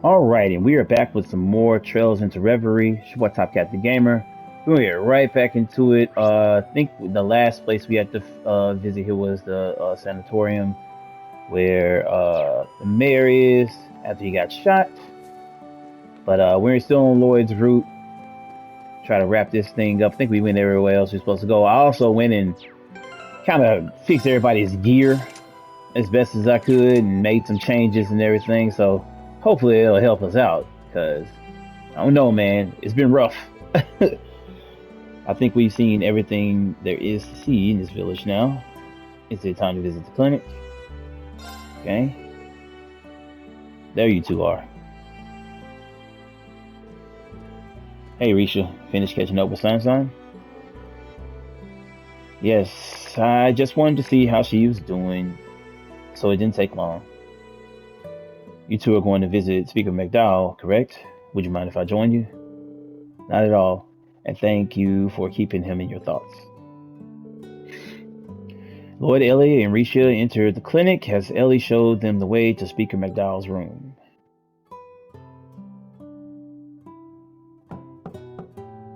Alright, and we are back with some more Trails into Reverie. What Top Cat the Gamer. We're gonna get right back into it. I think the last place we had to visit here was the sanatorium where the mayor is after he got shot. But we're still on Lloyd's route. Try to wrap this thing up. I think we went everywhere else we're supposed to go. I also went and kind of fixed everybody's gear as best as I could and made some changes and everything. So hopefully it'll help us out because I don't know, man. It's been rough. I think we've seen everything there is to see in this village now. Is it time to visit the clinic? Okay. There you two are. Hey, Risha. Finished catching up with Sunshine? Yes, I just wanted to see how she was doing, so it didn't take long. You two are going to visit Speaker McDowell, correct? Would you mind if I joined you? Not at all, and thank you for keeping him in your thoughts. Lloyd, Ellie, and Risha entered the clinic as Ellie showed them the way to Speaker McDowell's room.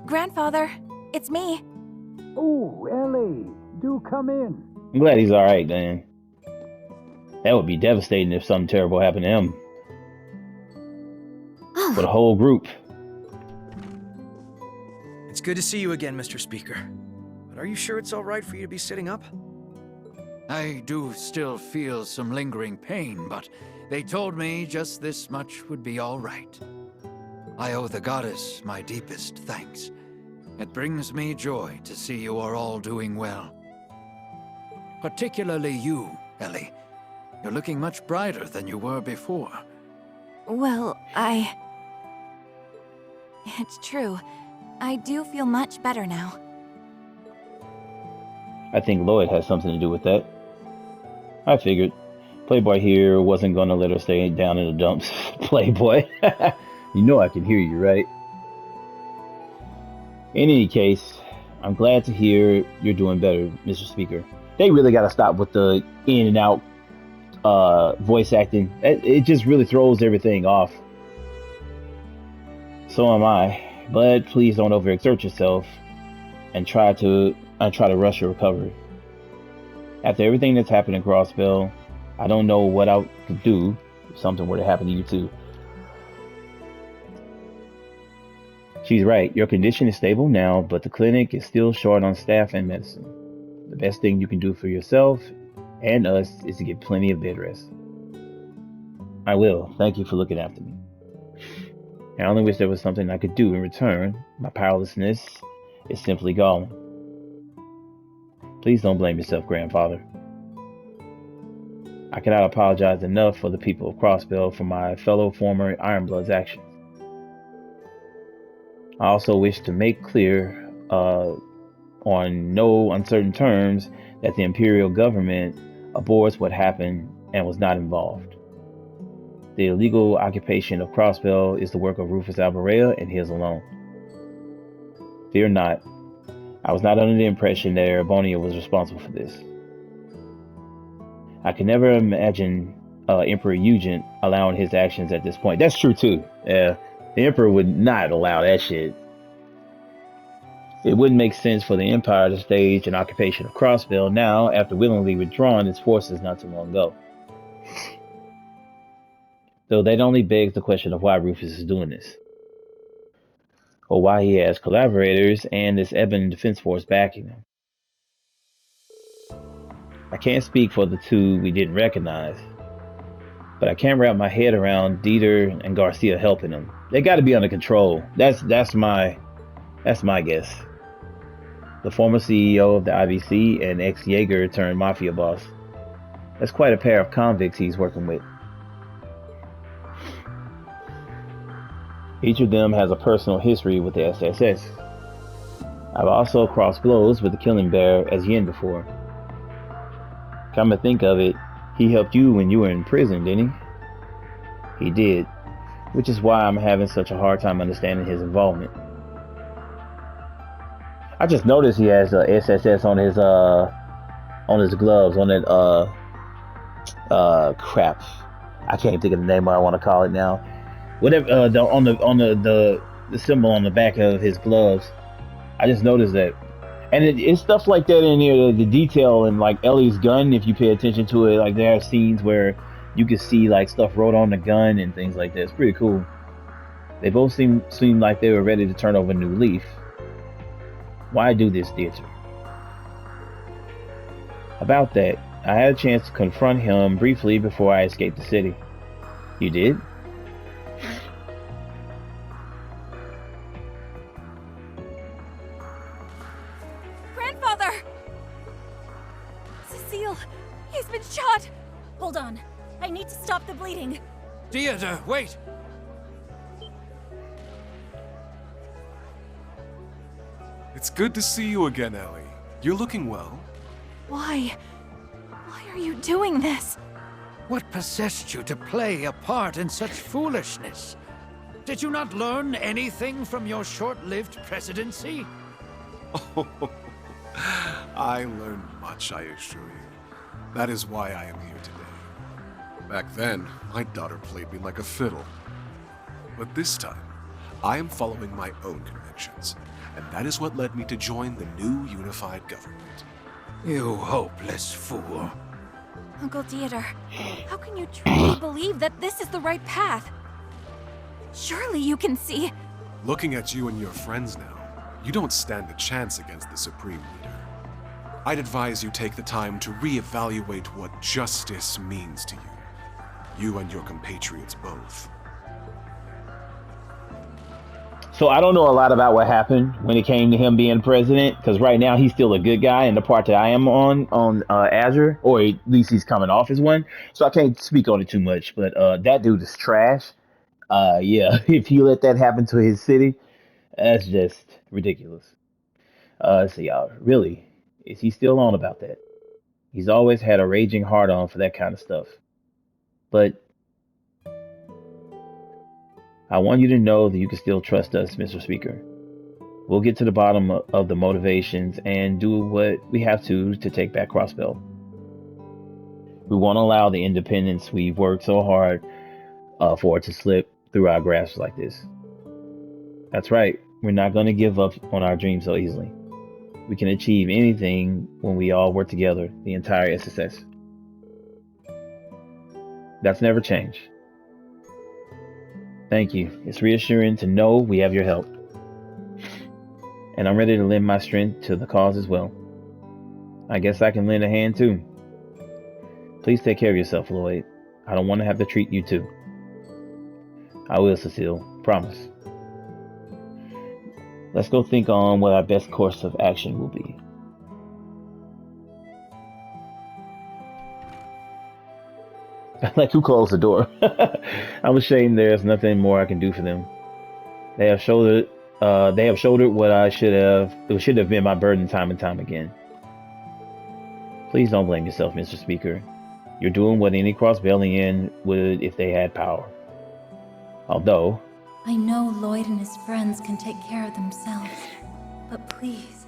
Grandfather, it's me. Oh, Ellie, do come in. I'm glad he's alright, then. That would be devastating if something terrible happened to him. For the whole group. It's good to see you again, Mr. Speaker. But are you sure it's all right for you to be sitting up? I do still feel some lingering pain, but they told me just this much would be all right. I owe the goddess my deepest thanks. It brings me joy to see you are all doing well. Particularly you, Ellie. You're looking much brighter than you were before. Well, It's true. I do feel much better now. I think Lloyd has something to do with that. I figured. Playboy here wasn't gonna let her stay down in the dumps. Playboy. You know I can hear you, right? In any case, I'm glad to hear you're doing better, Mr. Speaker. They really gotta stop with the in and out voice acting. It just really throws everything off. So am I. But please don't overexert yourself and try to rush your recovery. After everything that's happened in Crossbell, I don't know what I could do if something were to happen to you too. She's right. Your condition is stable now, but the clinic is still short on staff and medicine. The best thing you can do for yourself and us is to get plenty of bed rest. I will. Thank you for looking after me. I only wish there was something I could do in return. My powerlessness is simply galling. Please don't blame yourself, Grandfather. I cannot apologize enough for the people of Crossbell for my fellow former Ironblood's actions. I also wish to make clear, on no uncertain terms, that the Imperial government abhors what happened and was not involved. The illegal occupation of Crossbell is the work of Rufus Alvarez and his alone. Fear not. I was not under the impression that Erebonia was responsible for this. I can never imagine Emperor Eugen allowing his actions at this point. That's true too. The Emperor would not allow that shit. It wouldn't make sense for the Empire to stage an occupation of Crossbell now after willingly withdrawing its forces not too long ago. Though that only begs the question of why Rufus is doing this. Or why he has collaborators and this Ebon Defense Force backing him. I can't speak for the two we didn't recognize, but I can't wrap my head around Dieter and Garcia helping him. They got to be under control. That's my guess. The former CEO of the IBC and ex-Jaeger turned mafia boss. That's quite a pair of convicts he's working with. Each of them has a personal history with the SSS. I've also crossed blows with the Killing Bear as Yin before. Come to think of it, he helped you when you were in prison, didn't he? He did, which is why I'm having such a hard time understanding his involvement. I just noticed he has SSS on his gloves, on that crap. I can't think of the name I want to call it now. Whatever the symbol on the back of his gloves. I just noticed that, and it's stuff like that in here. The detail in like Ellie's gun, if you pay attention to it, like there are scenes where you can see like stuff wrote on the gun and things like that. It's pretty cool. They both seem like they were ready to turn over a new leaf. Why do this, Dieter? About that, I had a chance to confront him briefly before I escaped the city. You did? Grandfather! Cecile, he's been shot! Hold on, I need to stop the bleeding. Dieter, wait! It's good to see you again, Ellie. You're looking well. Why? Why are you doing this? What possessed you to play a part in such foolishness? Did you not learn anything from your short-lived presidency? Oh, I learned much, I assure you. That is why I am here today. Back then, my daughter played me like a fiddle. But this time, I am following my own convictions, and that is what led me to join the new unified government. You hopeless fool. Uncle Dieter, how can you truly believe that this is the right path? Surely you can see. Looking at you and your friends now, you don't stand a chance against the Supreme Leader. I'd advise you take the time to reevaluate what justice means to you and your compatriots both. So I don't know a lot about what happened when it came to him being president, because right now he's still a good guy in the part that I am on Azure, or at least he's coming off as one. So I can't speak on it too much, but that dude is trash. Yeah, if he let that happen to his city, that's just ridiculous. Let's see, really, is he still on about that? He's always had a raging hard on for that kind of stuff. But I want you to know that you can still trust us, Mr. Speaker. We'll get to the bottom of the motivations and do what we have to take back Crossbelt. We won't allow the independence we've worked so hard for to slip through our grasp like this. That's right. We're not going to give up on our dreams so easily. We can achieve anything when we all work together, the entire SSS. That's never changed. Thank you. It's reassuring to know we have your help. And I'm ready to lend my strength to the cause as well. I guess I can lend a hand too. Please take care of yourself, Lloyd. I don't want to have to treat you too. I will, Cecile. Promise. Let's go think on what our best course of action will be. Like, who closed the door? I'm ashamed there's nothing more I can do for them. They have shouldered what it should have been my burden time and time again. Please don't blame yourself, Mr. Speaker. You're doing what any Crossbellian would if they had power. Although, I know Lloyd and his friends can take care of themselves, but please,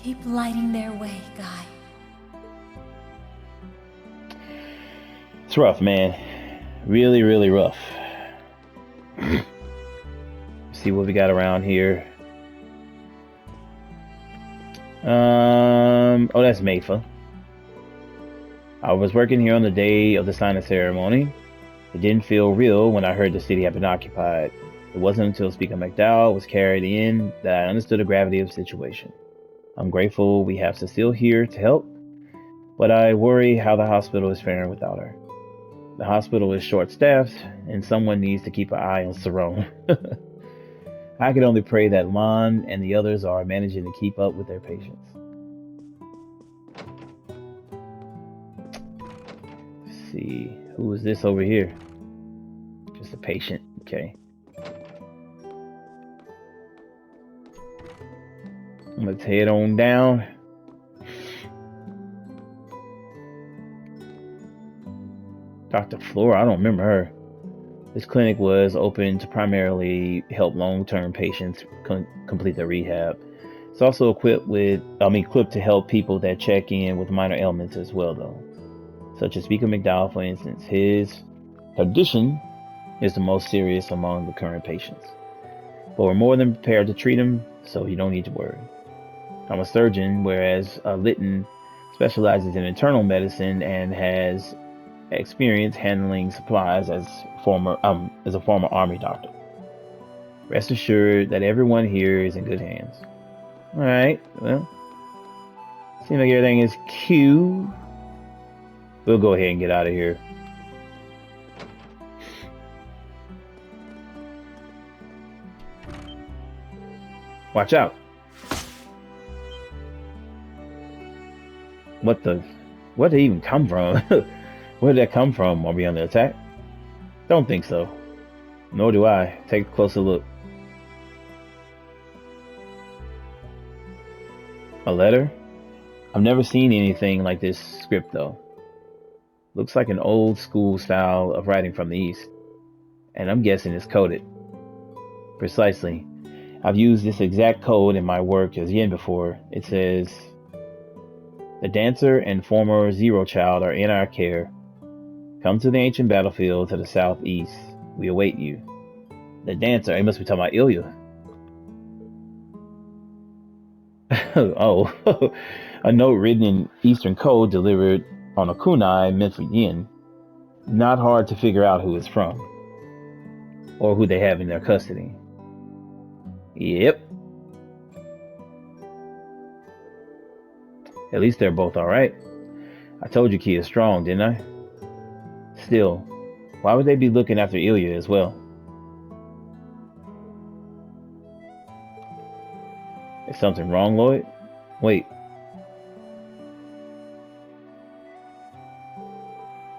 keep lighting their way, Guy. it's rough, man. Really, really rough. See what we got around here. Oh, that's Mayfa. I was working here on the day of the signing ceremony. It didn't feel real when I heard the city had been occupied. It wasn't until Speaker McDowell was carried in that I understood the gravity of the situation. I'm grateful we have Cecile here to help, but I worry how the hospital is faring without her. The hospital is short-staffed, and someone needs to keep an eye on Cerrone. I can only pray that Lon and the others are managing to keep up with their patients. Let's see, who is this over here? Just a patient, okay. Let's head on down. Dr. Flora, I don't remember her. This clinic was open to primarily help long-term patients complete their rehab. It's also equipped to help people that check in with minor ailments as well, though. Such as Speaker McDowell, for instance. His condition is the most serious among the current patients. But we're more than prepared to treat him, so you don't need to worry. I'm a surgeon, whereas Litton specializes in internal medicine and has experience handling supplies as a former army doctor. Rest assured that everyone here is in good hands. Alright, well, seems like everything is Q. We'll go ahead and get out of here. Watch out. Where did it even come from? Where did that come from? Are we under attack? Don't think so. Nor do I. Take a closer look. A letter? I've never seen anything like this script though. Looks like an old school style of writing from the East. And I'm guessing it's coded. Precisely. I've used this exact code in my work as Yin before. It says, "The dancer and former Zero Child are in our care. Come to the ancient battlefield to the southeast. We await you." The dancer, he must be talking about Ilya. Oh, a note written in Eastern code delivered on a kunai meant for Yin. Not hard to figure out who it's from. Or who they have in their custody. Yep. At least they're both alright. I told you Ki is strong, didn't I? Still, why would they be looking after Ilya as well? Is something wrong, Lloyd? Wait.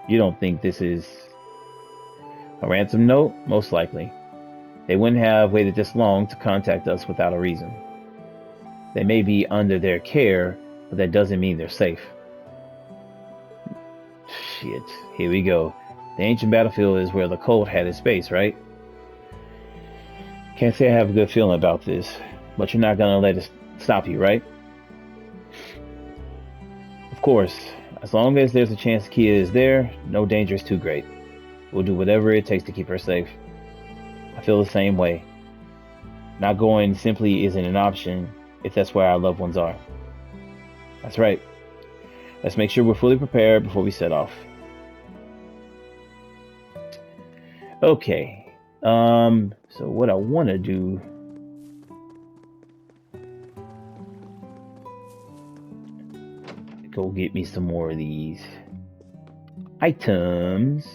You don't think this is a ransom note? Most likely. They wouldn't have waited this long to contact us without a reason. They may be under their care, but that doesn't mean they're safe. Shit, here we go. The ancient battlefield is where the cult had its base, right? Can't say I have a good feeling about this, but you're not gonna let it stop you, right? Of course, as long as there's a chance Kia is there, no danger is too great. We'll do whatever it takes to keep her safe. I feel the same way. Not going simply isn't an option if that's where our loved ones are. That's right. Let's make sure we're fully prepared before we set off. Okay. So what I want to do... Go get me some more of these items.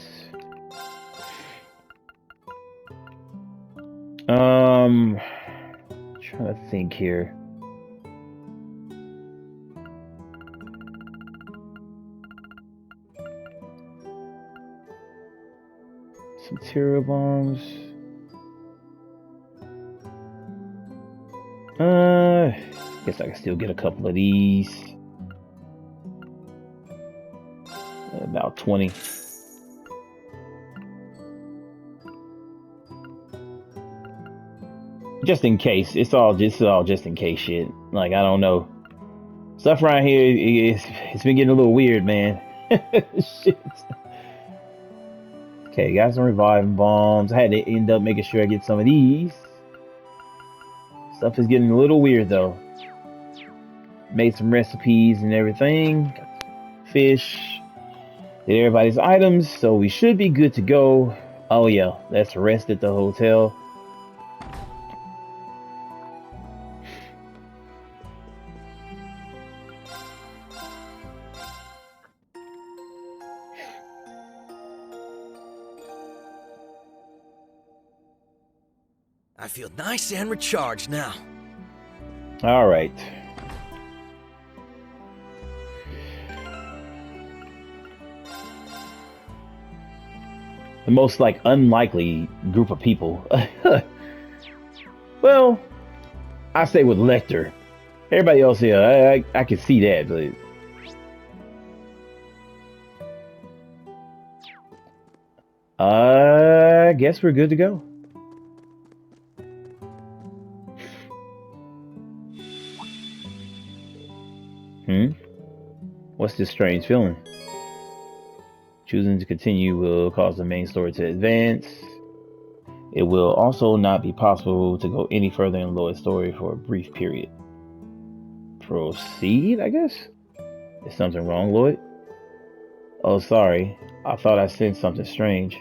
Trying to think here. Some material bombs. Guess I can still get a couple of these. About 20. Just in case. It's all just in case shit. Like, I don't know. Stuff around here, it's been getting a little weird, man. Shit. Okay, got some reviving bombs. I had to end up making sure I get some of these. Stuff is getting a little weird, though. Made some recipes and everything. Fish. Did everybody's items, so we should be good to go. Oh yeah, let's rest at the hotel. I feel nice and recharged now. All right. The most unlikely group of people. Well, I say with Lecter. Everybody else here, I can see that, but I guess we're good to go. What's this strange feeling? Choosing to continue will cause the main story to advance. It will also not be possible to go any further in Lloyd's story for a brief period. Proceed, I guess? Is something wrong, Lloyd? Oh, sorry. I thought I sensed something strange,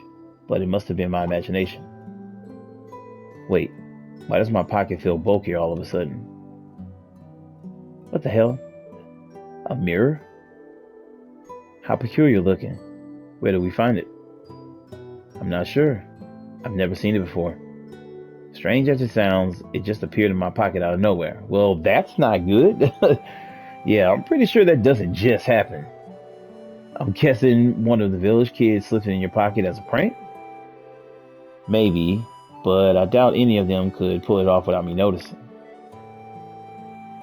but it must have been my imagination. Wait, why does my pocket feel bulkier all of a sudden? What the hell? A mirror? How peculiar looking. Where did we find it? I'm not sure. I've never seen it before. Strange as it sounds, it just appeared in my pocket out of nowhere. Well, that's not good. Yeah, I'm pretty sure that doesn't just happen. I'm guessing one of the village kids slipped it in your pocket as a prank? Maybe, but I doubt any of them could pull it off without me noticing.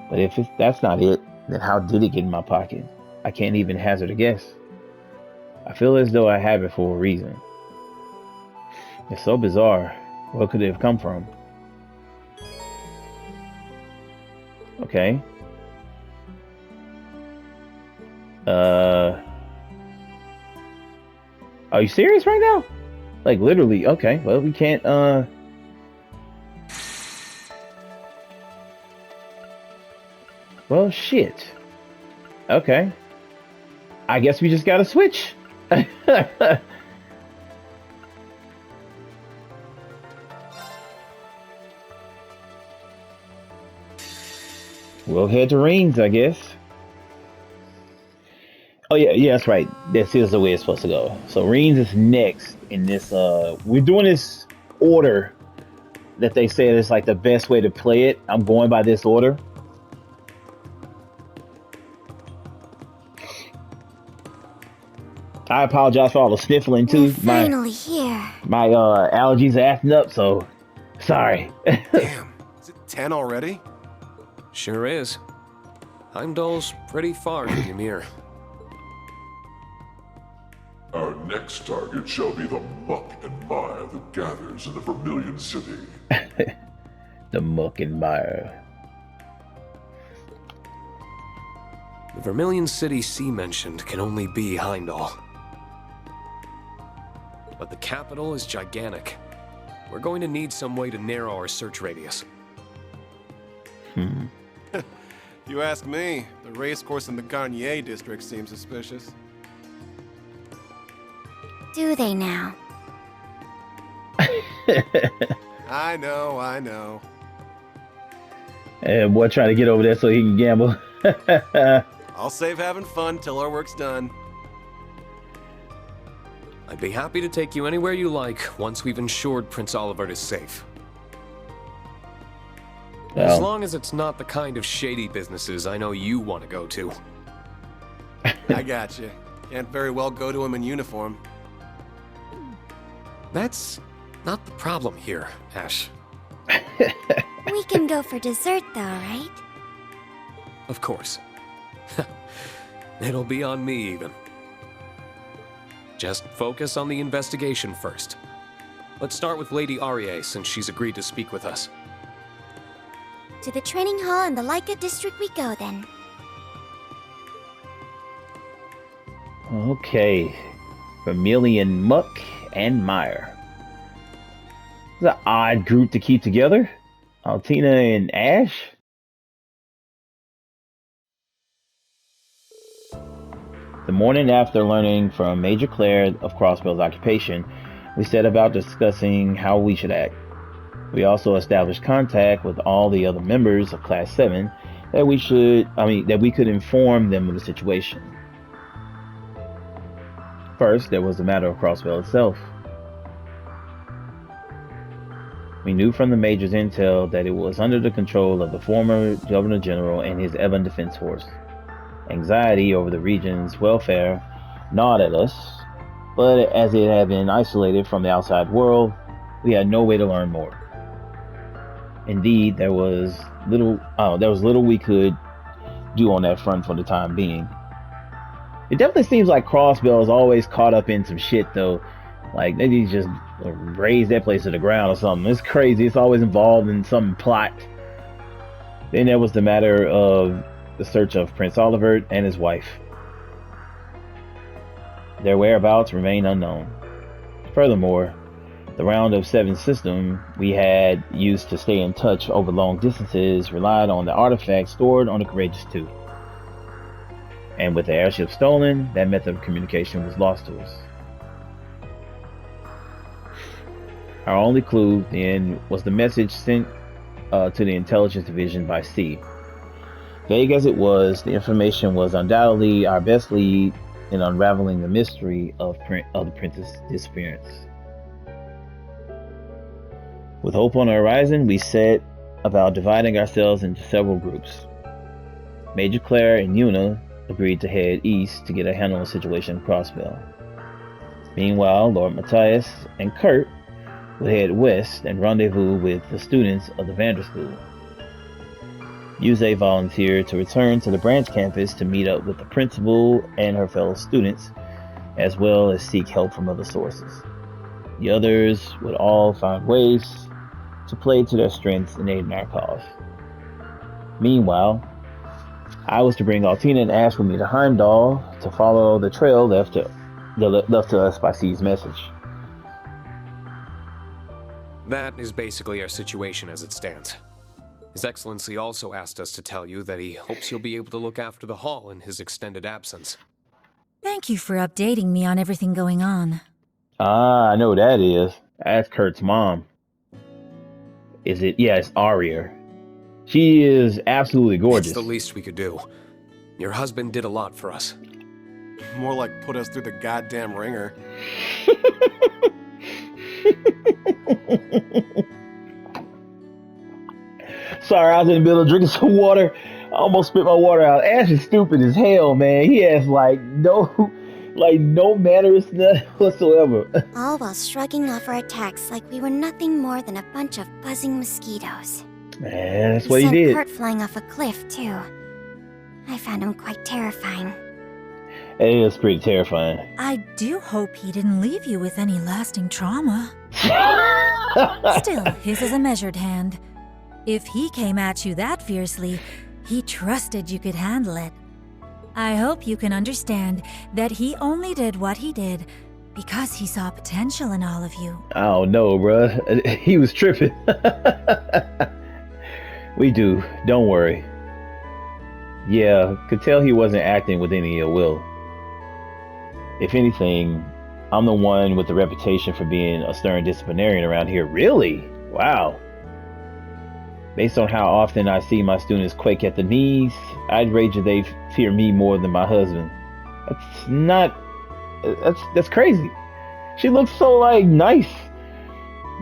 But if that's not it, then how did it get in my pocket? I can't even hazard a guess. I feel as though I have it for a reason. It's so bizarre. Where could it have come from? Okay. Are you serious right now? Like literally, okay. Well, we can't, well, shit. Okay. I guess we just gotta switch. We'll head to Rean's, I guess. Oh yeah, that's right. This is the way it's supposed to go. So Rean's is next in this. We're doing this order that they said is like the best way to play it. I'm going by this order. I apologize for all the sniffling too. We're finally here. My allergies are acting up, so sorry. Damn, is it 10 already? Sure is. Heimdall's pretty far from Ymir. Our next target shall be the Muck and Mire that gathers in the Vermillion city. The Muck and Mire. The Vermillion city C mentioned can only be Heimdall. But the capital is gigantic. We're going to need some way to narrow our search radius. You ask me, the racecourse in the Garnier district seems suspicious. Do they now? I know. And boy trying to get over there so he can gamble. I'll save having fun till our work's done. I'd be happy to take you anywhere you like once we've ensured Prince Olivert is safe. Well, As long as it's not the kind of shady businesses I know you want to go to. I got you. Can't very well go to him in uniform. That's not the problem here, Ash. We can go for dessert though, right? Of course. It'll be on me even. Just focus on the investigation first. Let's start with Lady Arie since she's agreed to speak with us. To the training hall in the Leica district we go then. okay. Vermillion, Muck, and Mire. It's an odd group to keep together. Altina and Ash. The morning after learning from Major Claire of Crossbell's occupation, we set about discussing how we should act. We also established contact with all the other members of Class 7 that we could inform them of the situation. First, there was the matter of Crossbell itself. We knew from the Major's intel that it was under the control of the former Governor General and his Ebon Defense Force. Anxiety over the region's welfare gnawed at us, but as it had been isolated from the outside world, we had no way to learn more. Indeed, there was little we could do on that front for the time being. It definitely seems like Crossbell is always caught up in some shit though. Like they need to just raise that place to the ground or something. It's crazy. It's always involved in some plot. Then there was the matter of the search of Prince Olivert and his wife. Their whereabouts remain unknown. Furthermore, The Round of Seven system we had used to stay in touch over long distances relied on the artifacts stored on the Courageous 2. And with the airship stolen, that method of communication was lost to us. Our only clue then was the message sent to the intelligence division by C. Vague as it was, the information was undoubtedly our best lead in unraveling the mystery of the Princess' disappearance. With hope on the horizon, we set about dividing ourselves into several groups. Major Claire and Yuna agreed to head east to get a handle on the situation in Crossbell. Meanwhile, Lord Matthias and Kurt would head west and rendezvous with the students of the Vander School. Yuse volunteered to return to the branch campus to meet up with the principal and her fellow students, as well as seek help from other sources. The others would all find ways to play to their strengths in aid in our cause. Meanwhile, I was to bring Altina and Ash with me to Heimdall to follow the trail left to us by C's message. That is basically our situation as it stands. His Excellency also asked us to tell you that he hopes you'll be able to look after the hall in his extended absence. Thank you for updating me on everything going on. Ah, I know who that is. That's Kurt's mom. Is it? Yeah, it's Aria. She is absolutely gorgeous. It's the least we could do. Your husband did a lot for us. More like put us through the goddamn ringer. Sorry, I was in the middle of drinking some water. I almost spit my water out. Ash is stupid as hell, man. He has no manners whatsoever. All while shrugging off our attacks like we were nothing more than a bunch of buzzing mosquitoes. Man, that's what he did. Sent Kurt flying off a cliff, too. I found him quite terrifying. It is pretty terrifying. I do hope he didn't leave you with any lasting trauma. Still, his is a measured hand. If he came at you that fiercely, he trusted you could handle it. I hope you can understand that he only did what he did because he saw potential in all of you. I don't know, bruh. He was tripping. We do. Don't worry. Yeah, could tell he wasn't acting with any ill will. If anything, I'm the one with the reputation for being a stern disciplinarian around here. Really? Wow. Based on how often I see my students quake at the knees, I'd wager they fear me more than my husband. That's crazy. She looks so nice.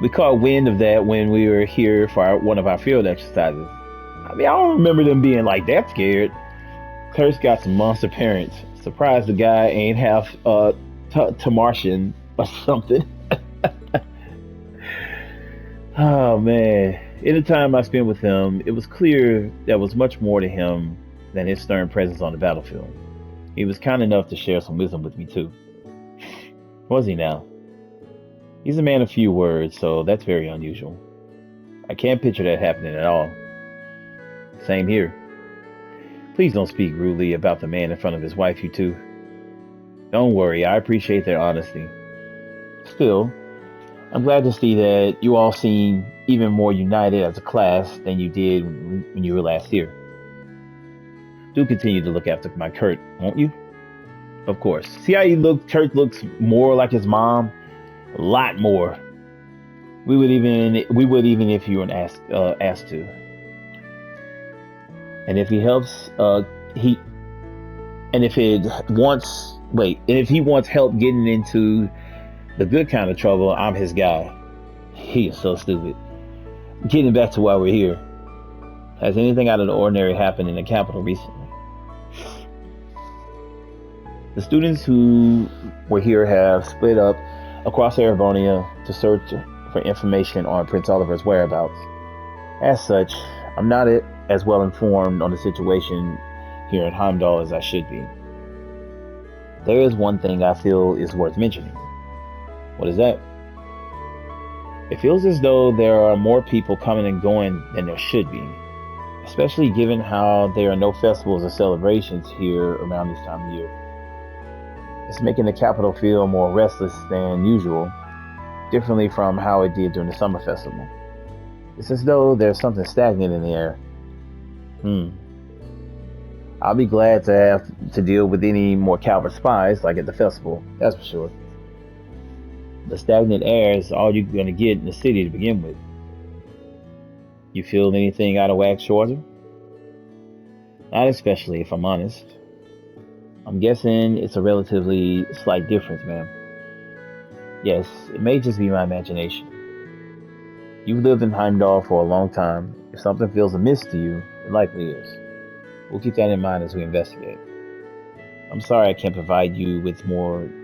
We caught wind of that when we were here for one of our field exercises. I mean, I don't remember them being that scared. Kurt's got some monster parents. Surprised the guy ain't half Tamartian or something. Oh man. In the time I spent with him, it was clear there was much more to him than his stern presence on the battlefield. He was kind enough to share some wisdom with me too. Was he now? He's a man of few words, so that's very unusual. I can't picture that happening at all. Same here. Please don't speak rudely about the man in front of his wife, you two. Don't worry, I appreciate their honesty. Still, I'm glad to see that you all seem even more united as a class than you did when you were last here. Do continue to look after my Kurt, won't you? Of course. See how Kurt looks more like his mom? A lot more. We would even if you weren't asked to. And if he helps, if he wants help getting into the good kind of trouble, I'm his guy. He is so stupid. Getting back to why we're here. Has anything out of the ordinary happened in the capital recently? The students who were here have split up across Erebonia to search for information on Prince Oliver's whereabouts. As such, I'm not as well informed on the situation here in Heimdall as I should be. There is one thing I feel is worth mentioning. What is that? It feels as though there are more people coming and going than there should be, especially given how there are no festivals or celebrations here around this time of year. It's making the capital feel more restless than usual. differently from how it did during the summer festival. It's as though there's something stagnant in the air. I'll be glad to have to deal with any more coward spies like at the festival, that's for sure. The stagnant air is all you're gonna get in the city to begin with. You feel anything out of whack, Schwarzer? Not especially, if I'm honest. I'm guessing it's a relatively slight difference, ma'am. Yes, it may just be my imagination. You've lived in Heimdall for a long time. If something feels amiss to you, it likely is. We'll keep that in mind as we investigate. I'm sorry I can't provide you with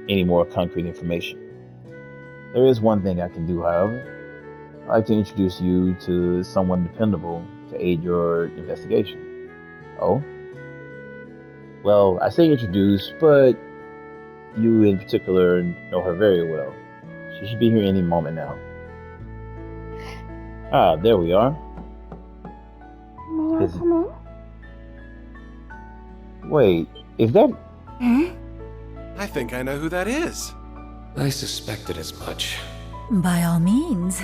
any more concrete information. There is one thing I can do, however. I'd like to introduce you to someone dependable to aid your investigation. Oh? Well, I say introduce, but you in particular know her very well. She should be here any moment now. Ah, there we are. May I come Wait, is that... in? I think I know who that is. I suspected as much. By all means.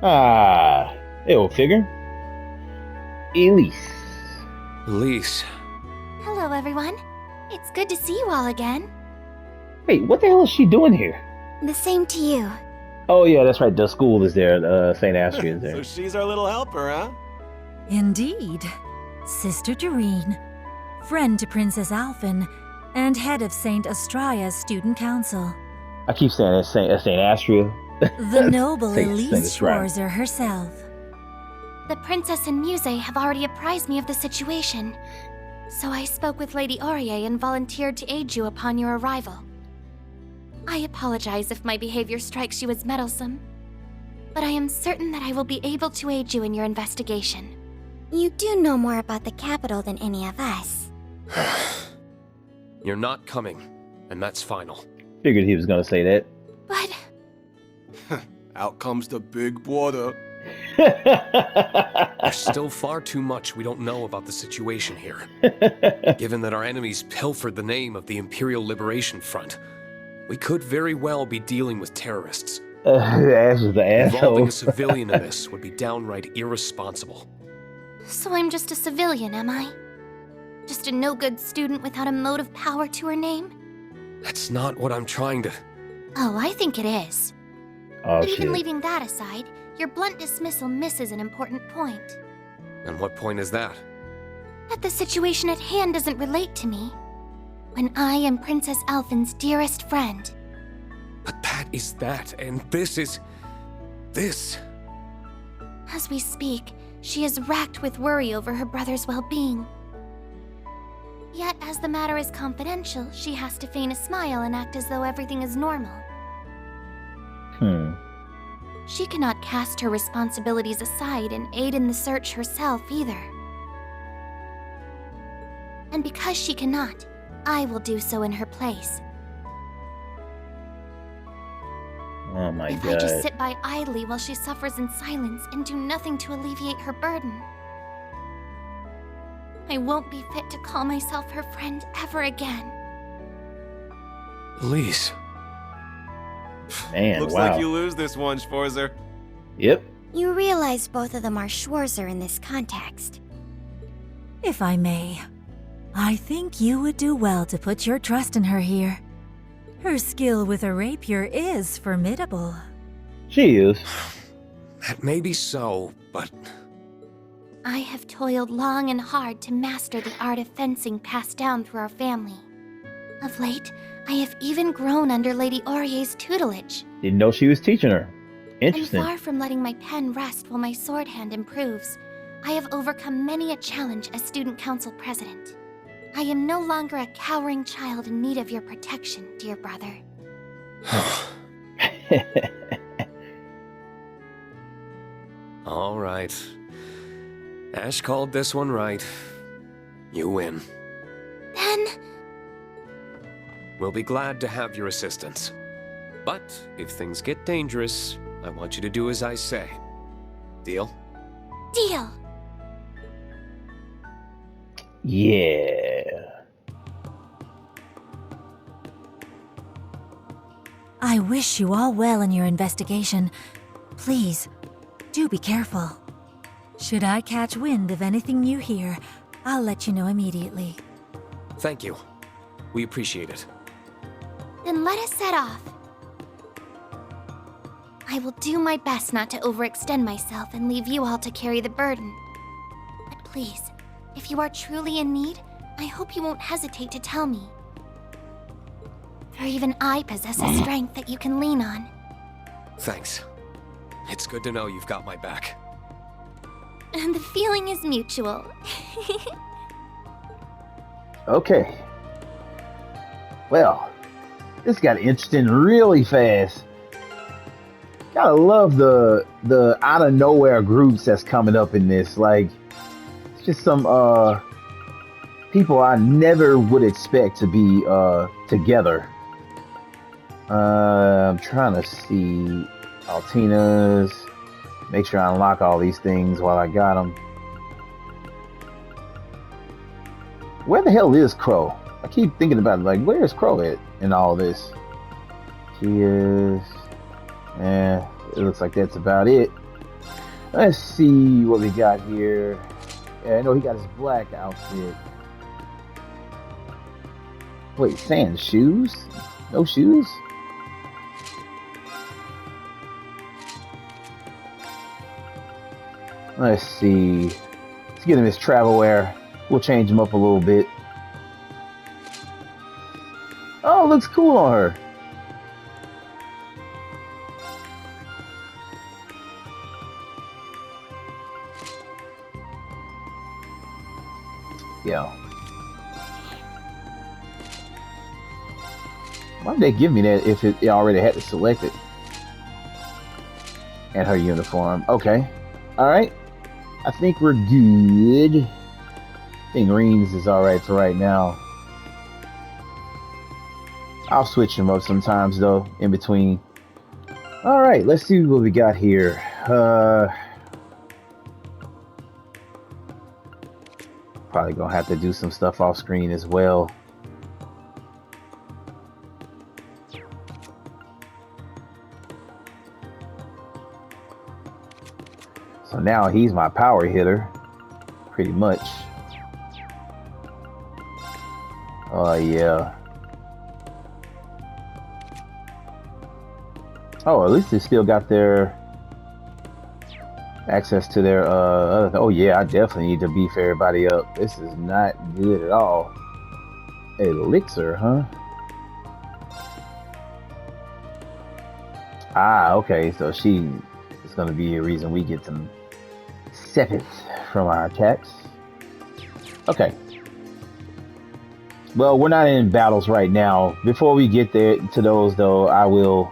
Ah, it'll figure. Elise. Elise. Hello, everyone. It's good to see you all again. Wait, what the hell is she doing here? The same to you. Oh yeah, that's right, the school is there, St. Astrid is there. So she's our little helper, huh? Indeed. Sister to Rean, friend to Princess Alphen, and head of St. Astraea's student council. I keep saying it's St. Astrid. The noble Saint Elise Astraea. Schwarzer herself. The princess and Muse have already apprised me of the situation. So I spoke with Lady Aurier and volunteered to aid you upon your arrival. I apologize if my behavior strikes you as meddlesome, but I am certain that I will be able to aid you in your investigation. You do know more about the capital than any of us. You're not coming, and that's final. Figured he was gonna say that. But Out comes the big brother. There's still far too much we don't know about the situation here. Given that our enemies pilfered the name of the Imperial Liberation Front, we could very well be dealing with terrorists. Ash is the Involving asshole. a civilian in this would be downright irresponsible. so I'm just a civilian, am I? Just a no-good student without a mote of power to her name? That's not what I'm trying to... Oh, I think it is. Oh But even shit. leaving that aside, your blunt dismissal misses an important point. And what point is that? That the situation at hand doesn't relate to me. When I am Princess Alphen's dearest friend. But that is that, and this is... this. As we speak, she is racked with worry over her brother's well-being. Yet, as the matter is confidential, she has to feign a smile and act as though everything is normal. She cannot cast her responsibilities aside and aid in the search herself either. And because she cannot, I will do so in her place. Oh my If god. I just sit by idly while she suffers in silence and do nothing to alleviate her burden, I won't be fit to call myself her friend ever again. Elise. Man, Looks wow. like you lose this one, Schwarzer. Yep. You realize both of them are Schwarzer in this context. If I may, I think you would do well to put your trust in her here. Her skill with a rapier is formidable. She is. That may be so, but... I have toiled long and hard to master the art of fencing passed down through our family. Of late, I have even grown under Lady Aurier's tutelage. Didn't know she was teaching her. Interesting. And far from letting my pen rest while my sword hand improves, I have overcome many a challenge as student council president. I am no longer a cowering child in need of your protection, dear brother. All right. Ash called this one right. You win. Then, We'll be glad to have your assistance. But if things get dangerous, I want you to do as I say. Deal? deal. Yeah. I wish you all well in your investigation. Please, do be careful. Should I catch wind of anything you hear, I'll let you know immediately. Thank you. We appreciate it. Then let us set off. I will do my best not to overextend myself and leave you all to carry the burden. But please, if you are truly in need, I hope you won't hesitate to tell me. For even I possess a strength that you can lean on. Thanks. It's good to know you've got my back. And the feeling is mutual. Okay. Well, this got interesting really fast. Gotta love the out of nowhere groups that's coming up in this. Like, it's just some people I never would expect to be together. I'm trying to see Altina's. Make sure I unlock all these things while I got them. Where the hell is Crow? I keep thinking about it, like, where is Crow at in all this? She is... it looks like that's about it. Let's see what we got here. Yeah, I know he got his black outfit. Wait, Sans shoes? No shoes? Let's see. Let's get him his travel wear. We'll change him up a little bit. Oh, looks cool on her. Yeah. Why did they give me that if it already had to select it? And her uniform. Okay. Alright. I think we're good. I think Rean's is alright for right now. I'll switch him up sometimes though, in between. Alright, let's see what we got here. Probably gonna have to do some stuff off screen as well. So now he's my power hitter, pretty much. Oh yeah. Oh, at least they still got their access to their other. Oh yeah, I definitely need to beef everybody up. This is not good at all. Elixir, huh? Ah, okay. So she is going to be a reason we get some sepith from our attacks. Okay. Well, we're not in battles right now. Before we get there to those, though, I will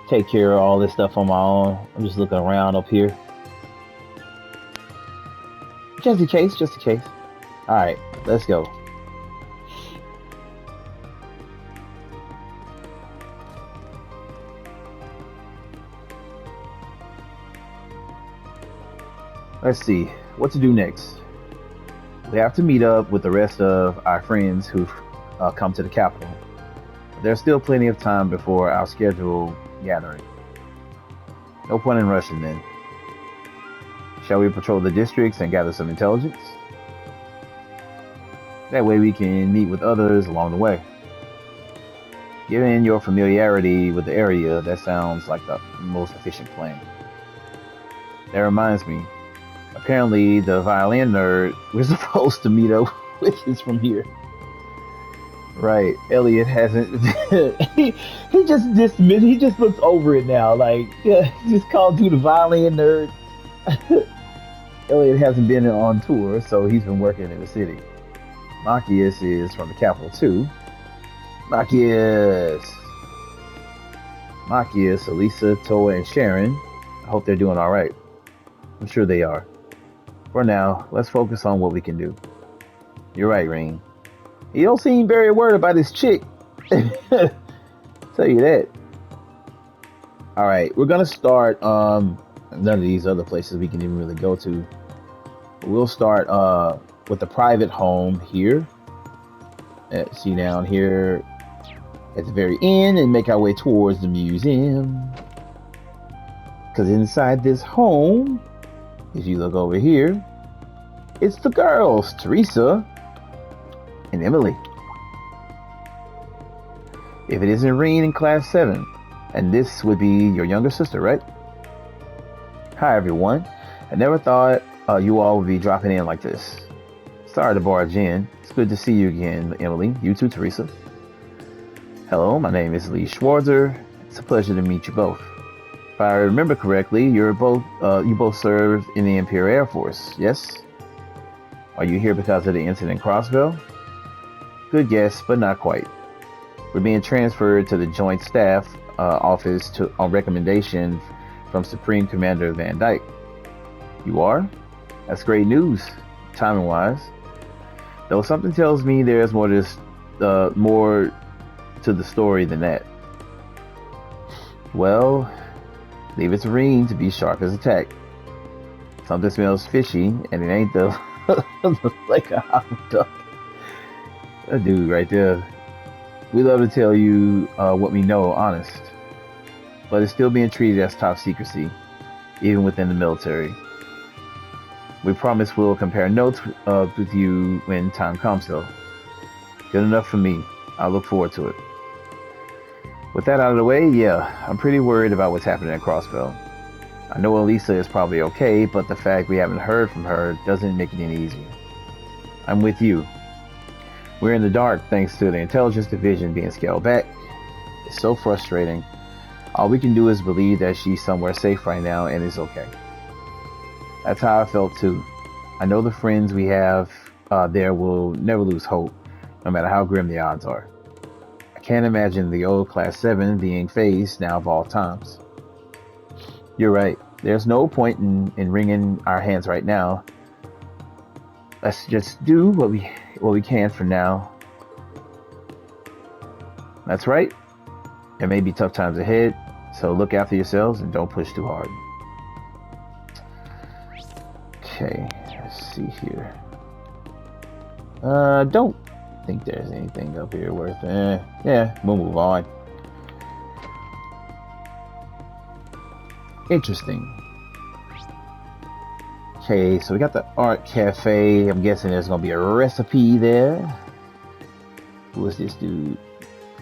take care of all this stuff on my own. I'm just looking around up here. Just in case, just in case. Alright, let's go. Let's see, what to do next. We have to meet up with the rest of our friends who've come to the capital. There's still plenty of time before our scheduled gathering. No point in rushing then. Shall we patrol the districts and gather some intelligence? That way we can meet with others along the way. Given your familiarity with the area, that sounds like the most efficient plan. That reminds me, apparently the violin nerd we're supposed to meet up with is from here. Right, Elliot hasn't. he just dismissed. He just looks over it now. Like, yeah, he just called you the violin nerd. Elliot hasn't been on tour, so he's been working in the city. Machias is from the capital too. Machias, Elisa, Toa, and Sharon. I hope they're doing all right. I'm sure they are. For now, let's focus on what we can do. You're right, Rean. You don't seem very worried about this chick. Tell you that. Alright, we're gonna start none of these other places we can even really go to. We'll start with the private home here. See down here. at the very end and make our way towards the museum. Because inside this home, if you look over here, it's the girls, Teresa and Emily. If it isn't Rean in class 7, and this would be your younger sister, right? Hi everyone. I never thought you all would be dropping in like this. Sorry to barge in. It's good to see you again, Emily. You too, Teresa. Hello, my name is Lee Schwarzer. It's a pleasure to meet you both. If I remember correctly, you both served in the Imperial Air Force, yes? Are you here because of the incident in Crossville? Good guess, but not quite. We're being transferred to the Joint Staff Office on recommendation from Supreme Commander Van Dyke. You are? That's great news, timing-wise. Though something tells me there's more to the story than that. Well, leave it to Rean to be sharp as a tack. Something smells fishy, and it ain't the like a hot duck. That dude right there. We love to tell you what we know, honest. But it's still being treated as top secrecy, even within the military. We promise we'll compare notes with you when time comes, though. Good enough for me. I look forward to it. With that out of the way, yeah, I'm pretty worried about what's happening at Crossville. I know Elisa is probably okay, but the fact we haven't heard from her doesn't make it any easier. I'm with you. We're in the dark thanks to the intelligence division being scaled back. It's so frustrating. All we can do is believe that she's somewhere safe right now and is okay. That's how I felt too. I know the friends we have there will never lose hope, no matter how grim the odds are. I can't imagine the old Class 7 being phased now of all times. You're right. There's no point in wringing our hands right now. Let's just do what we can for now. That's right. There may be tough times ahead, so look after yourselves and don't push too hard. Okay, let's see here. Don't think there's anything up here worth yeah, we'll move on. Interesting. Okay, so we got the art cafe. I'm guessing there's gonna be a recipe there. Who is this dude?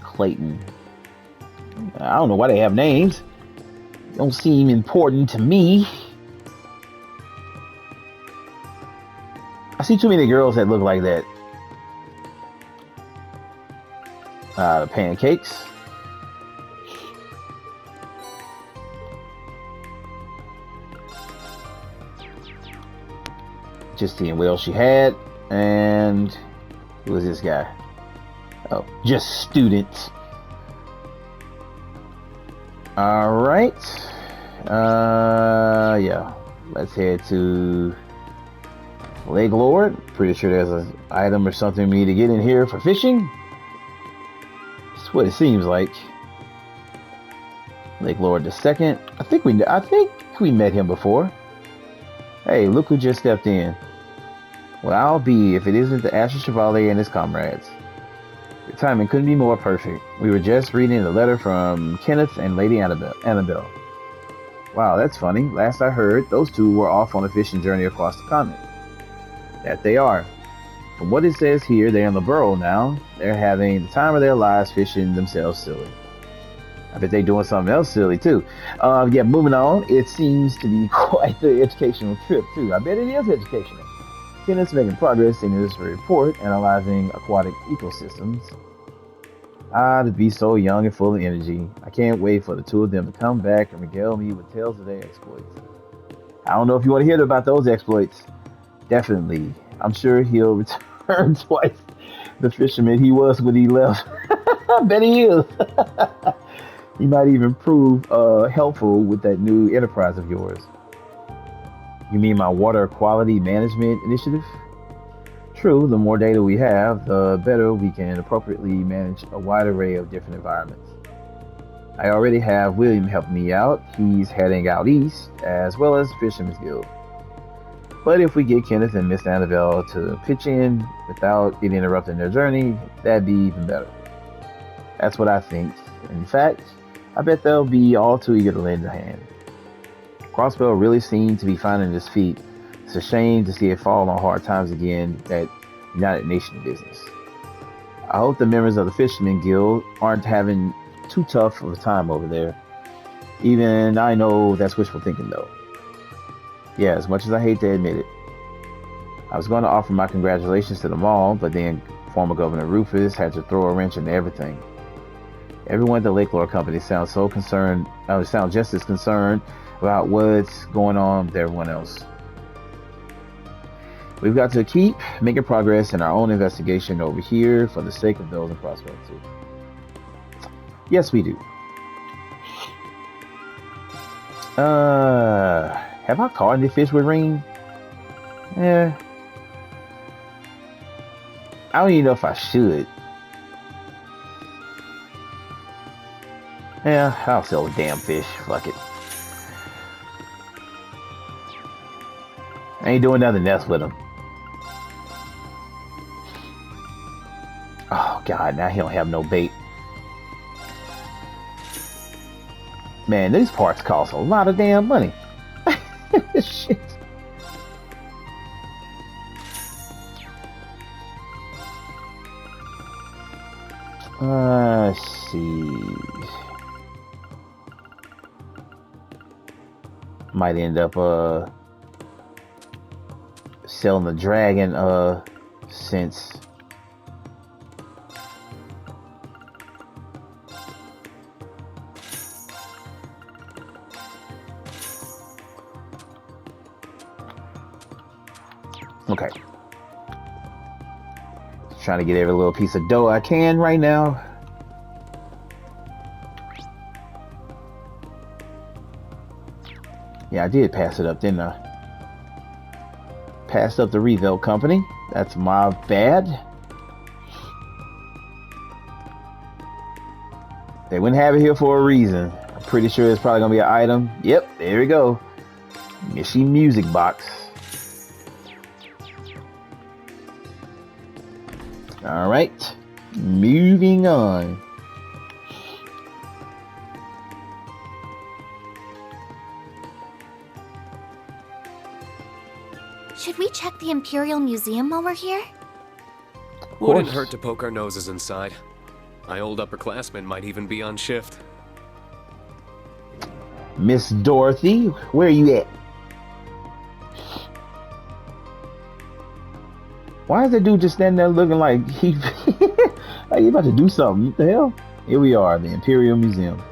Clayton. I don't know why they have names. Don't seem important to me. I see too many girls that look like that. Pancakes. Just seeing what else she had. And who is this guy? Oh, just students. Alright. Yeah. Let's head to Lake Lord. Pretty sure there's an item or something we need to get in here for fishing. That's what it seems like. Lake Lord the second. I think we met him before. Hey, look who just stepped in. Well, I'll be if it isn't the Asher Chevalier and his comrades. The timing couldn't be more perfect. We were just reading the letter from Kenneth and Lady Annabelle. Wow, that's funny. Last I heard, those two were off on a fishing journey across the continent. That they are. From what it says here, they're in the Burrow now. They're having the time of their lives fishing themselves silly. I bet they're doing something else silly too. Yeah, moving on. It seems to be quite the educational trip too. I bet it is educational. Kenneth's making progress in his report analyzing aquatic ecosystems. To be so young and full of energy. I can't wait for the two of them to come back and regale me with tales of their exploits. I don't know if you want to hear about those exploits. Definitely. I'm sure he'll return twice the fisherman he was when he left. I bet he is. He might even prove helpful with that new enterprise of yours. You mean my water quality management initiative? True, the more data we have, the better we can appropriately manage a wide array of different environments. I already have William helping me out. He's heading out east, as well as Fisherman's Guild. But if we get Kenneth and Miss Annabelle to pitch in without it interrupting their journey, that'd be even better. That's what I think. In fact, I bet they'll be all too eager to lend a hand. Crossbow really seemed to be finding his feet. It's a shame to see it fall on hard times again, that United Nation business. I hope the members of the Fisherman Guild aren't having too tough of a time over there. Even I know that's wishful thinking though. Yeah, as much as I hate to admit it. I was going to offer my congratulations to them all, but then former Governor Rufus had to throw a wrench into everything. Everyone at the Lake Lore Company sounds so concerned, sound just as concerned about what's going on with everyone else. We've got to keep making progress in our own investigation over here for the sake of those in Prospect too. Yes, we do. Have I caught any fish with Rean? Yeah. I don't even know if I should. Yeah, I'll sell the damn fish. Fuck it. I ain't doing nothing else with them. Oh god, now he don't have no bait. Man, these parts cost a lot of damn money. Shit. Let's see. Might end up selling the dragon since okay. Trying to get every little piece of dough I can right now. Yeah, I did pass it up, didn't I? Passed up the Reverie company. That's my bad. They wouldn't have it here for a reason. I'm pretty sure it's probably gonna be an item. Yep, there we go. Mishy music box. Alright, moving on. Should we check the Imperial Museum while we're here? Wouldn't hurt to poke our noses inside. My old upperclassmen might even be on shift. Miss Dorothy, where are you at? Why is that dude just standing there looking like he like he about to do something? What the hell? Here we are, the Imperial Museum.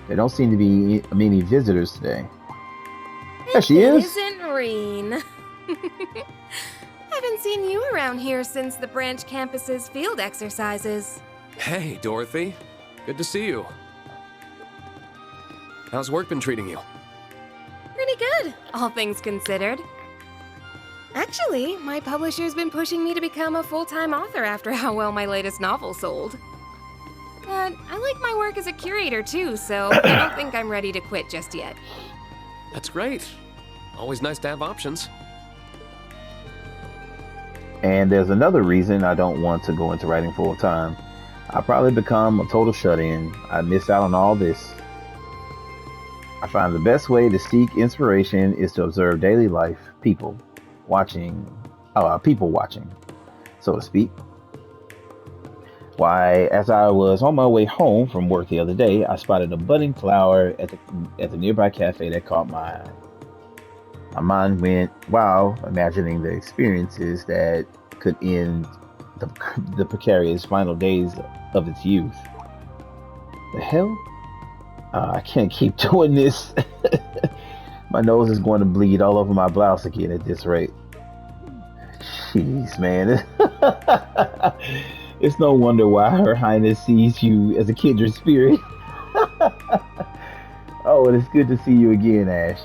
There don't seem to be many visitors today. There she is. It isn't Rean. Haven't seen you around here since the branch campus's field exercises. Hey, Dorothy. Good to see you. How's work been treating you? Pretty good, all things considered. Actually, my publisher's been pushing me to become a full-time author after how well my latest novel sold. But I like my work as a curator too, so I don't think I'm ready to quit just yet. That's great. Always nice to have options. And there's another reason I don't want to go into writing full time. I'll probably become a total shut-in. I miss out on all this. I find the best way to seek inspiration is to observe daily life, people watching, so to speak. Why, as I was on my way home from work the other day, I spotted a budding flower at the nearby cafe that caught my eye. My mind went, wow, imagining the experiences that could end the precarious final days of its youth. The hell? I can't keep doing this. My nose is going to bleed all over my blouse again at this rate. Jeez, man. It's no wonder why Her Highness sees you as a kindred spirit. Oh, and it's good to see you again, Ash.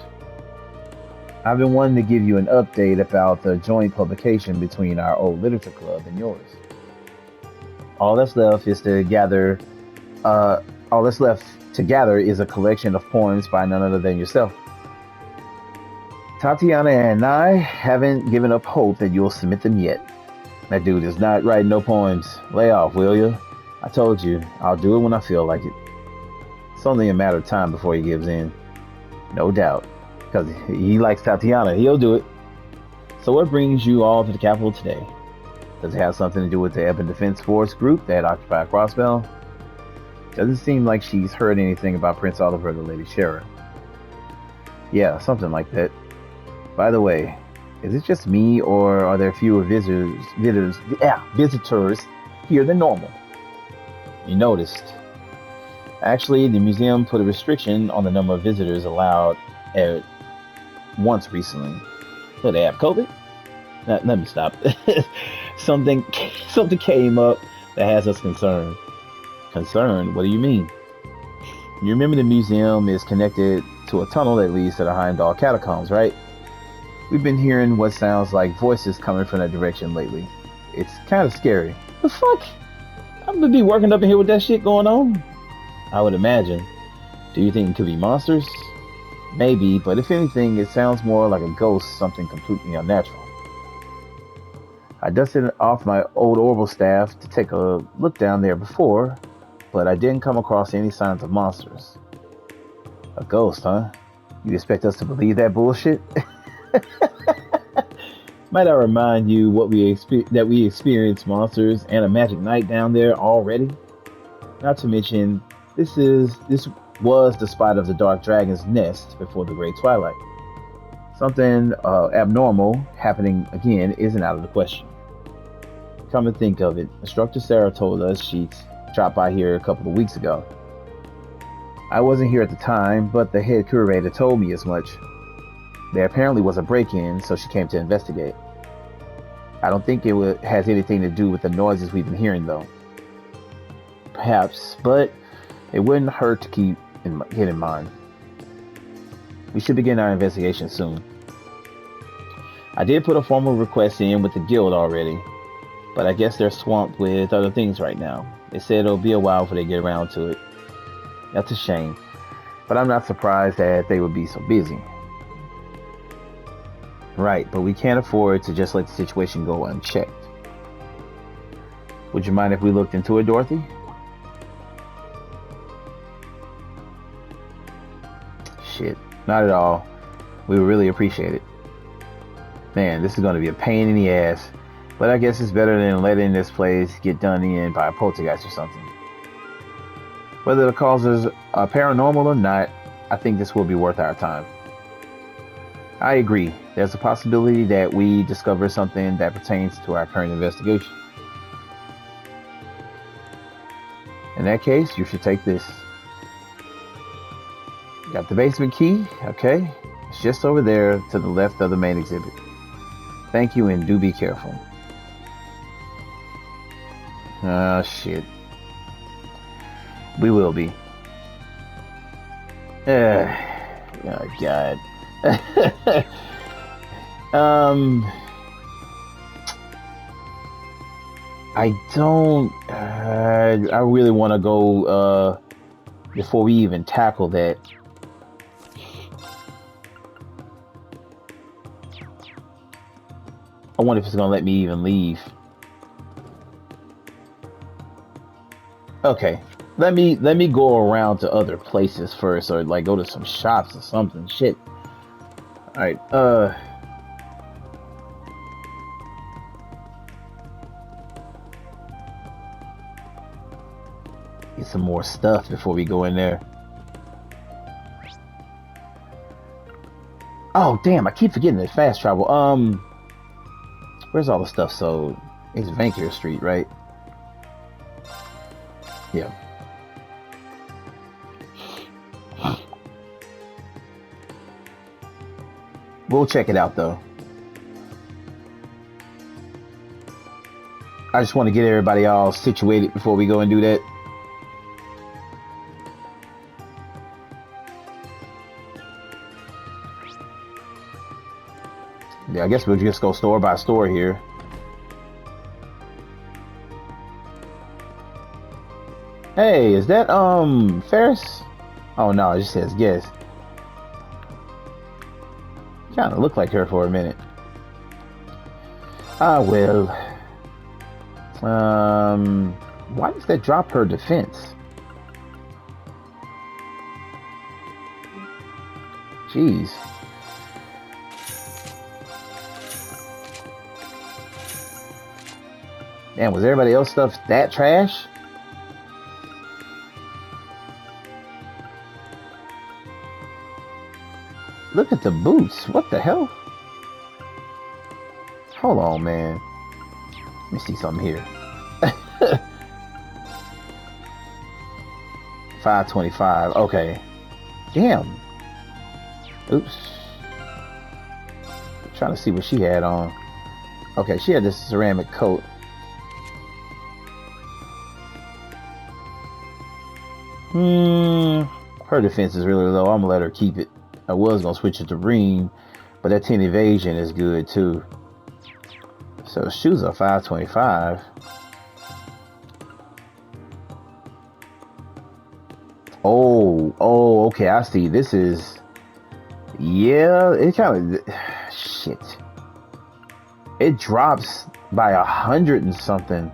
I've been wanting to give you an update about the joint publication between our old literature club and yours. All that's left to gather is a collection of poems by none other than yourself. Tatiana and I haven't given up hope that you'll submit them yet. That dude is not writing no poems. Lay off, will you? I told you, I'll do it when I feel like it. It's only a matter of time before he gives in. No doubt. Because he likes Tatiana, he'll do it. So what brings you all to the capital today? Does it have something to do with the Ebon Defense Force group that occupied Crossbell? Doesn't seem like she's heard anything about Prince Oliver or the Lady Shara. Yeah, something like that. By the way, is it just me, or are there fewer visitors here than normal? You noticed. Actually, the museum put a restriction on the number of visitors allowed at once recently. So they have COVID? Let me stop. something came up that has us concerned. Concerned? What do you mean? You remember the museum is connected to a tunnel that leads to the Heimdall catacombs, right? We've been hearing what sounds like voices coming from that direction lately. It's kind of scary. The fuck? I'm gonna be working up in here with that shit going on? I would imagine. Do you think it could be monsters? Maybe, but if anything, it sounds more like a ghost, something completely unnatural. I dusted off my old orbital staff to take a look down there before, but I didn't come across any signs of monsters. A ghost, huh? You expect us to believe that bullshit? Might I remind you that we experienced monsters and a magic night down there already? Not to mention, this was the spot of the Dark Dragon's nest before the Great Twilight. Something abnormal happening again isn't out of the question. Come to think of it, Instructor Sarah told us she dropped by here a couple of weeks ago. I wasn't here at the time, but the head curator told me as much. There apparently was a break-in, so she came to investigate. I don't think it has anything to do with the noises we've been hearing, though. Perhaps, but it wouldn't hurt to keep it in mind. We should begin our investigation soon. I did put a formal request in with the guild already, but I guess they're swamped with other things right now. They said it'll be a while before they get around to it. That's a shame, but I'm not surprised that they would be so busy. Right, but we can't afford to just let the situation go unchecked. Would you mind if we looked into it, Dorothy? Shit, not at all. We would really appreciate it. Man, this is going to be a pain in the ass, but I guess it's better than letting this place get done in by a poltergeist or something. Whether the causes are paranormal or not, I think this will be worth our time. I agree. There's a possibility that we discover something that pertains to our current investigation. In that case, you should take this. Got the basement key? Okay. It's just over there to the left of the main exhibit. Thank you, and do be careful. Ah, shit. We will be. Oh, God. I really want to go, before we even tackle that. I wonder if it's gonna let me even leave. Okay. Let me go around to other places first, or like go to some shops or something. Shit. Alright, get some more stuff before we go in there. Oh damn, I keep forgetting it's fast travel. Where's all the stuff sold? It's Vancouver Street, right? Yeah. We'll check it out though. I just want to get everybody all situated before we go and do that. Yeah, I guess we'll just go store by store here. Hey, is that Ferris? Oh no, it just says guess. Kind of looked like her for a minute. Ah well. Why does that drop her defense? Jeez. Damn, was everybody else stuff that trash? Look at the boots. What the hell? Hold on, man. Let me see something here. 525. Okay. Damn. Oops. I'm trying to see what she had on. Okay, she had this ceramic coat. Her defense is really low. I'm gonna let her keep it. I was gonna switch it to Rean, but that 10 evasion is good too. So shoes are 525. Oh, okay. I see. This is, yeah. It kind of shit. It drops by 100 and something.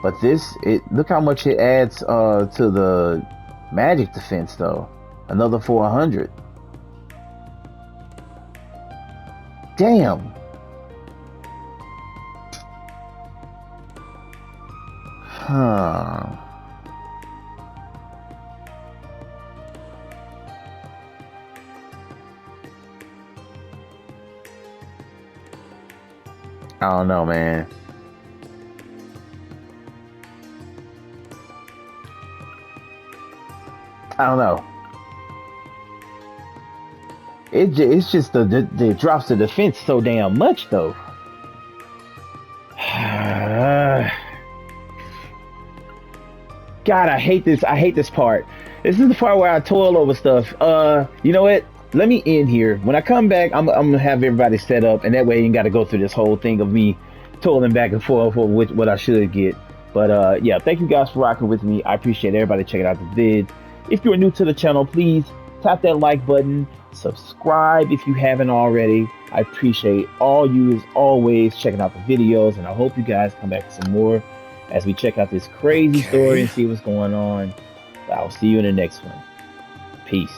But this, look how much it adds to the magic defense though. Another 400. Damn. Huh. I don't know, man. I don't know. It's just the drops the defense so damn much though. God, I hate this. I hate this part. This is the part where I toil over stuff. You know what? Let me end here. When I come back, I'm gonna have everybody set up, and that way you ain't got to go through this whole thing of me toiling back and forth for what I should get. But yeah, thank you guys for rocking with me. I appreciate everybody checking out the vids. If you're new to the channel, please tap that like button, subscribe if you haven't already. I appreciate all you as always checking out the videos, and I hope you guys come back for some more as we check out this crazy story and see what's going on. I'll see you in the next one. Peace.